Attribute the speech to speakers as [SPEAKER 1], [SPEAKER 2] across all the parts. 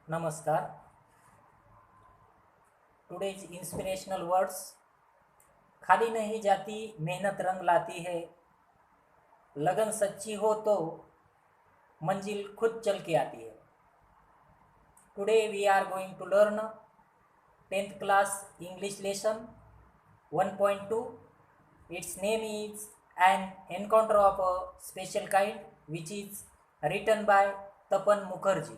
[SPEAKER 1] नमस्कार. Today's inspirational words. खाली नहीं जाती मेहनत रंग लाती है, लगन सच्ची हो तो मंजिल खुद चल के आती है. Today we are going to learn 10th class English lesson 1.2. Its name is An Encounter of a Special Kind, which is written by Tapan Mukherjee.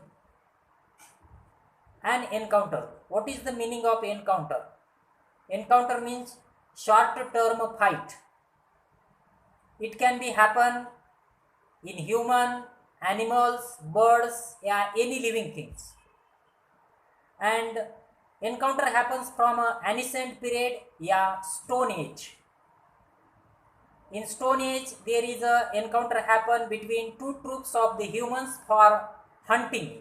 [SPEAKER 1] An encounter. What is the meaning of encounter? Encounter means short term fight. It can be happen in human, animals, birds, yeah, any living things. And encounter happens from a ancient period, yeah, Stone Age. In Stone Age, there is a encounter happen between two troops of the humans for hunting.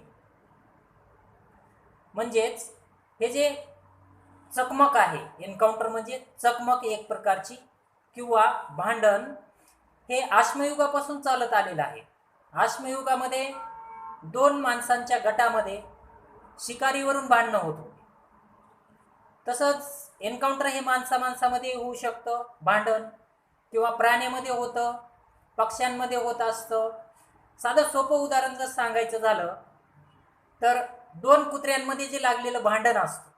[SPEAKER 1] म्हणजेच हे जे चकमक आहे, encounter म्हणजे चकमक एक प्रकारची किंवा भांडण, हे आश्मयुगापासून चालत आलेलं आहे. आश्मयुगामध्ये दोन माणसांच्या गटामध्ये शिकारीवरून भांडणं होत होते. तसंच एन्काउंटर हे माणसामध्ये होऊ शकतं भांडण, किंवा प्राण्यामध्ये होतं, पक्ष्यांमध्ये होत असतं. साधं सोपं उदाहरण जर सांगायचं झालं तर दोन कुत्र्यांमध्ये जे लागलेलं भांडण असतं,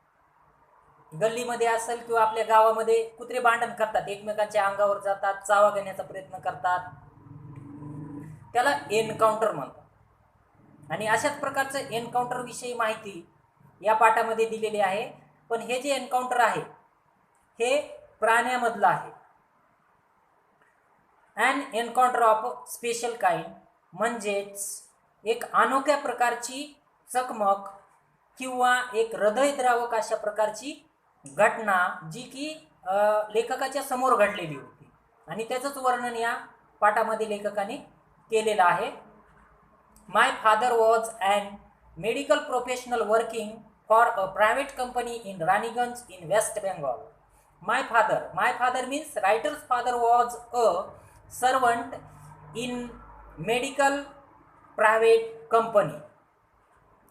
[SPEAKER 1] गल्लीमध्ये असेल किंवा आपल्या गावामध्ये कुत्रे भांडण करतात, एकमेकांच्या अंगावर जातात, चावा घेण्याचा प्रयत्न करतात, त्याला एन्काउंटर म्हणतात. आणि अशाच प्रकारचं एन्काउंटर विषयी माहिती या पाठामध्ये दिलेली आहे. पण हे जे एन्काउंटर आहे हे प्राण्यामधलं आहे. An encounter of special kind म्हणजेच एक अनोख्या प्रकारची चकमक किंवा एक हृदयद्रावक अशा प्रकारची घटना जी की लेखकाच्या समोर घडलेली होती, आणि त्याचंच वर्णन या पाठामध्ये लेखकाने केलेलं आहे. My father was an medical professional working for a private company in Raniganj in waste Bengal. My father means writer's father was a servant in medical private company.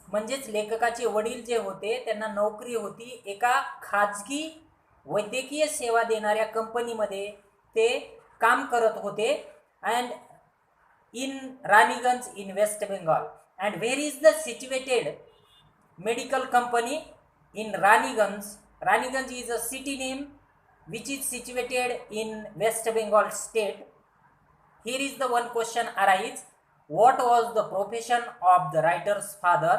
[SPEAKER 1] म्हणजेच लेखकाचे वडील जे होते त्यांना नोकरी होती एका खाजगी वैद्यकीय सेवा देणाऱ्या कंपनीमध्ये ते काम करत होते. And in Raniganj in waste Bengal. And where is the situated medical company? In Raniganj. Raniganj is a city name which is situated in West Bengal state. Here is the one question arise: what was the profession of the writer's father?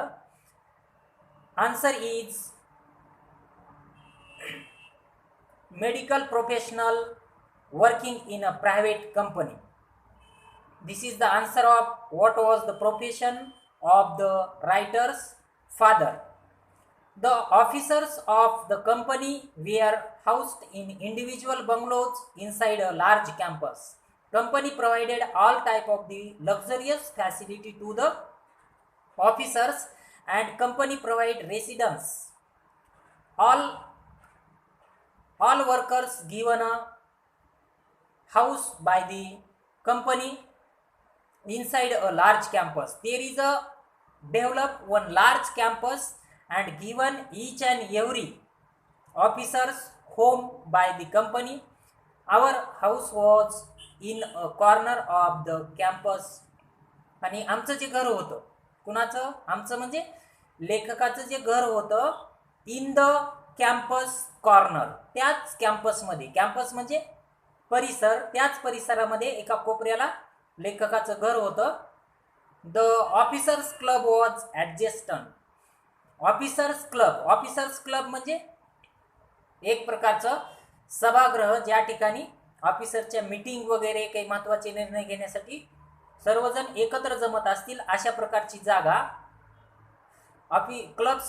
[SPEAKER 1] Answer is medical professional working in a private company. This is the answer of what was the profession of the writer's father. The officers of the company were housed in individual bungalows inside a large campus. Company provided all type of the luxurious facility to the officers, and company provide residence. All workers given a house by the company inside a large campus. There is a develop one large campus and given each and every officer's home by the company. Our house was in a corner of the campus. आणि आमचं जे घर होतं, कुणाचं? आमचं म्हणजे लेखकाचं जे घर होतं इन द कॅम्पस कॉर्नर. त्याच कॅम्पसमध्ये, कॅम्पस म्हणजे परिसर, त्याच परिसरामध्ये एका कोपऱ्याला लेखकाचं घर होतं. The officers club was adjacent. Officers club म्हणजे एक प्रकारचं सभागृह, ज्या ठिकाणी ऑफिसरच्या मीटिंग वगैरे काही महत्त्वाचे निर्णय घेण्यासाठी सर्वजण एकत्र जमत असतील अशा प्रकारची जागा. क्लब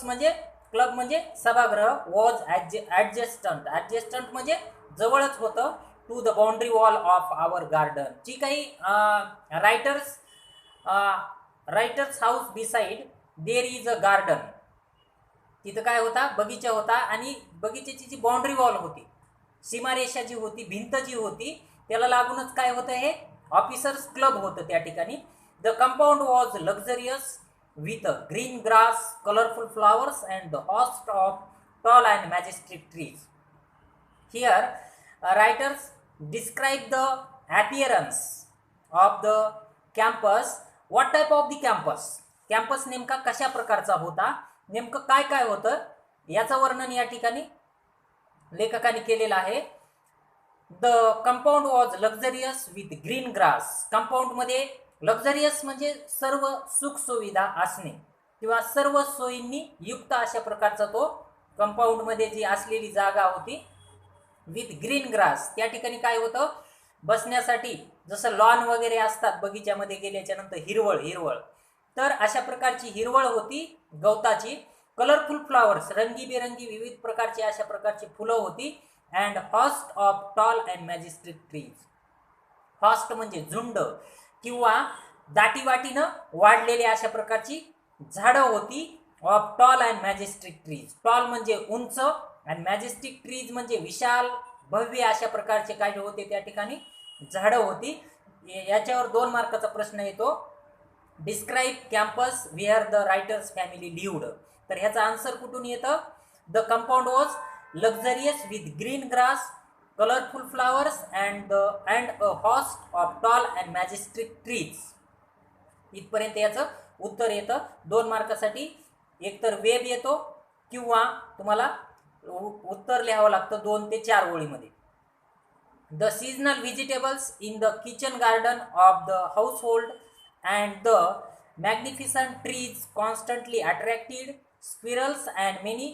[SPEAKER 1] म्हणजे सभागृह. वॉज ॲडजस्टंट म्हणजे जवळच होतं. To the boundary wall of our garden. जी काही writer's house beside there is a garden. तिथं काय होता? बगीचा होता, आणि बगीच्याची जी बाउंड्री वॉल होती, सीमारेषा जी होती, भिंत जी होती, त्याला लागूनच काय होतं? हे ऑफिसर्स क्लब होतं त्या ठिकाणी. The compound was luxurious with a green grass, colorful flowers, and the host of tall and majestic trees. Here, writers describe the appearance of the campus. What type of the campus? Campus नेमका कशा प्रकारचा होता, नेमकं काय काय होतं याचं वर्णन या ठिकाणी लेखकाने केलेलं आहे. The compound was luxurious with green grass. Compound मध्ये लक्झरियस म्हणजे सर्व सुख सुविधा असणे किंवा सर्व सोयींनी युक्त अशा प्रकारचा तो कंपाऊंड मध्ये जी असलेली जागा होती विथ ग्रीन ग्रास. त्या ठिकाणी काय होतं, बसण्यासाठी जसं लॉन वगैरे असतात बगीच्यामध्ये गेल्याच्या नंतर हिरवळ हिरवळ, तर अशा प्रकारची हिरवळ होती गवताची. कलरफुल फ्लॉवर्स, रंगीबेरंगी विविध प्रकारची अशा प्रकारची फुलं होती. And host of tall and majestic trees. Host म्हणजे झुंड किंवा दाटीवाटीनं वाढलेली अशा प्रकारची झाडं होती. Of tall and majestic trees. Tall म्हणजे उंच आणि मॅजेस्टिक ट्रीज म्हणजे विशाल भव्य अशा प्रकारचे काय होते त्या ठिकाणी झाडं होती. याच्यावर 2 मार्काचा प्रश्न येतो. Describe campus where the writer's family lived. तर ह्याचा आन्सर कुठून येतं? The compound was luxurious with green grass, colourful flowers and a host of tall and majestic trees. इथपर्यंत याचं उत्तर येतं. 2 मार्कासाठी एकतर वेब येतो किंवा तुम्हाला उत्तर लिहावं लागतं 2 ते 4 ओळीमध्ये. The seasonal vegetables in the kitchen garden of the household and the magnificent trees constantly attracted squirrels and many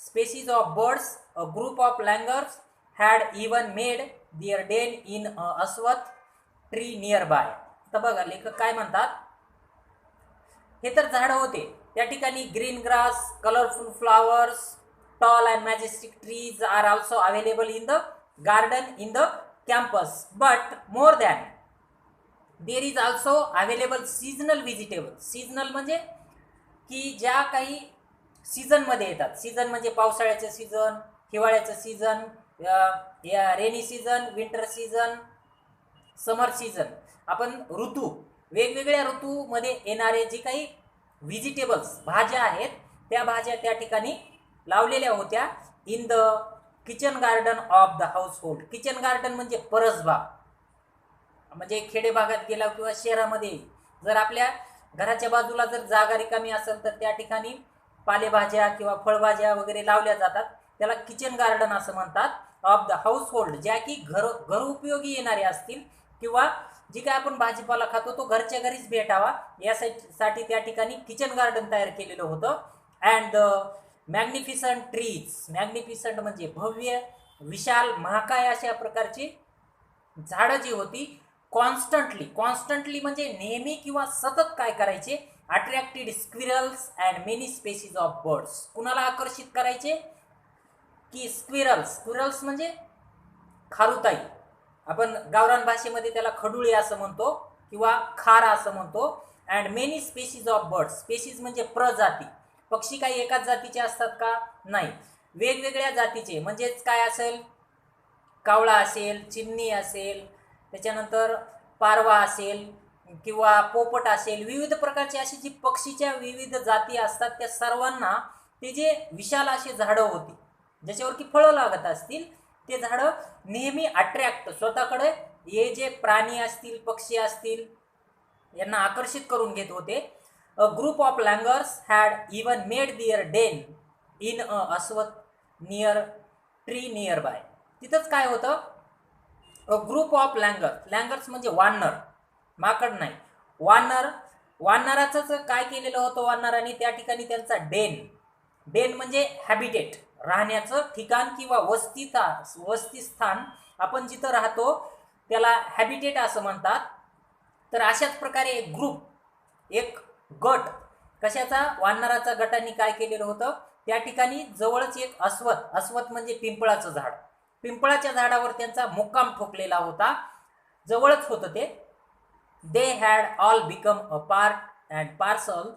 [SPEAKER 1] species of birds. A group of langurs had even made their den in a aswath tree nearby. तर बघा लेखक काय म्हणतात, हे तर झाडं होते त्या ठिकाणी green grass, colourful flowers, tall and majestic trees are also available in the garden in the campus. But more than there is also available seasonal vegetable. Seasonal म्हणजे की ज्या काही सीझनमध्ये येतात. सीझन म्हणजे पावसाळ्याचं सीझन, हिवाळ्याचं season, rainy season, winter season, summer season. आपण ऋतू, वेगवेगळ्या ऋतूमध्ये येणारे जे काही व्हेजिटेबल्स भाज्या आहेत त्या भाज्या त्या ठिकाणी लावलेल्या होत्या in the kitchen garden of the household. Kitchen garden म्हणजे परसबाग. म्हणजे खेडे भागात गेला किंवा शहरामध्ये जर आपल्या घराच्या बाजूला जर जागा रिकामी असेल तर त्या ठिकाणी पालेभाज्या किंवा फळभाज्या वगैरे लावल्या जातात. त्याला किचन गार्डन असं म्हणतात. ऑफ द हाऊसहोल्ड, ज्या की घर उपयोगी येणारे असतील किंवा जी काय आपण भाजीपाला खातो तो घरच्या घरीच भेटावा यासाठी त्या ठिकाणी किचन गार्डन तयार केलेलं होतं. And the magnificent trees. Magnificent म्हणजे भव्य, विशाल, महाकाय अशा प्रकारची झाडं जी होती कॉन्स्टंटली म्हणजे नेहमी किंवा सतत काय करायचे, attracted squirrels and many species of birds. कुणाला आकर्षित करायचे की स्क्विरल्स म्हणजे खारुताई. आपण गावरान भाषेमध्ये त्याला खडुळे असं म्हणतो किंवा खार असं म्हणतो. And many species of birds. Species म्हणजे प्रजाती. पक्षी काही एकाच जातीचे असतात का? नाही, वेगवेगळ्या जातीचे. म्हणजेच काय असेल, कावळा असेल, चिमणी असेल, त्याच्यानंतर पारवा असेल किंवा पोपट असेल, विविध प्रकारचे अशी जी पक्षीच्या विविध जाती असतात त्या सर्वांना ते जे विशाल असे झाडं होती ज्याच्यावर की फळं लागत असतील ते झाडं नेहमी अट्रॅक्ट, स्वतःकडे हे जे प्राणी असतील, पक्षी असतील यांना आकर्षित करून घेत होते. A group of langurs had even made their den in a ashwath near tree nearby. तिथंच काय होतं, अ ग्रुप ऑफ लँगर्स म्हणजे वानर, माकड नाही, वानराचं काय केलेलं होतं वानरांनी त्या ठिकाणी त्यांचा डेन म्हणजे हॅबिटेट, राहण्याचं ठिकाण किंवा वस्तीस्थान. आपण जिथं राहतो त्याला हॅबिटेट असं म्हणतात. तर अशाच प्रकारे एक ग्रुप, एक गट कशाचा, वानराचा गटांनी काय केलेलं होतं त्या ठिकाणी जवळच एक अस्वथ म्हणजे पिंपळाचं झाड, पिंपळाच्या झाडावर त्यांचा मुक्काम ठोकलेला होता, जवळच होतं ते. They had all become a part and parcel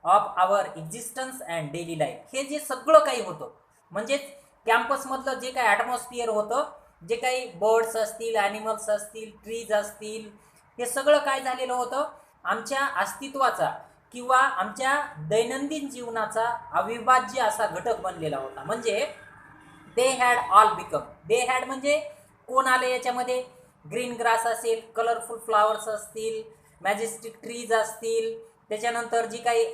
[SPEAKER 1] of our existence and daily life. हे जे सगळं काही होतं म्हणजे कॅम्पसमधलं जे काही ॲटमॉस्फिअर होतं, जे काही बर्ड्स असतील, ॲनिमल्स असतील, ट्रीज असतील, हे सगळं काय झालेलं होतं, आमच्या अस्तित्वाचा किंवा आमच्या दैनंदिन जीवनाचा अविभाज्य असा घटक बनलेला होता. म्हणजे they had all become. They had म्हणजे कोण आले याच्यामध्ये? ग्रीन ग्रास असेल, कलरफुल फ्लावर्स असतील, मॅजेस्टिक ट्रीज असतील, त्याच्यानंतर जी काही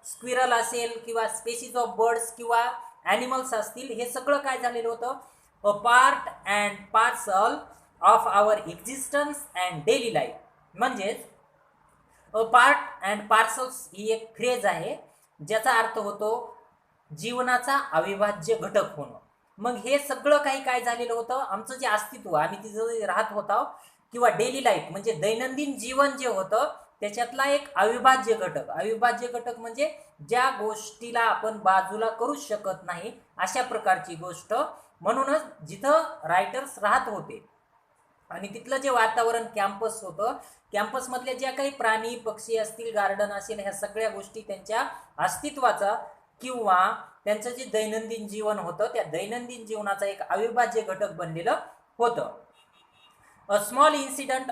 [SPEAKER 1] स्क्विरल असेल किंवा स्पेसिस ऑफ बर्ड्स किंवा ॲनिमल्स असतील, हे सगळं काय झालेलं होतं? A part and parcel of our existence and daily life. म्हणजेच अ पार्ट अँड पार्सल्स ही एक फ्रेज आहे ज्याचा अर्थ होतो जीवनाचा अविभाज्य घटक होणं. मग हे सगळं काही काय झालेलं होतं? आमचं जे अस्तित्व, आम्ही तिथं राहत होतो किंवा डेली लाईफ म्हणजे दैनंदिन जीवन जे होतं त्याच्यातला एक अविभाज्य घटक. अविभाज्य घटक म्हणजे ज्या गोष्टीला आपण बाजूला करू शकत नाही अशा प्रकारची गोष्ट. म्हणूनच जिथं रायटर्स राहत होते आणि तिथलं जे वातावरण कॅम्पस होतं, कॅम्पसमधल्या ज्या काही प्राणी पक्षी असतील, गार्डन असेल, ह्या सगळ्या गोष्टी त्यांच्या अस्तित्वाचा किंवा त्यांचं जे दैनंदिन जीवन होतं त्या दैनंदिन जीवनाचा एक अविभाज्य घटक बनलेलं होतं. A small incident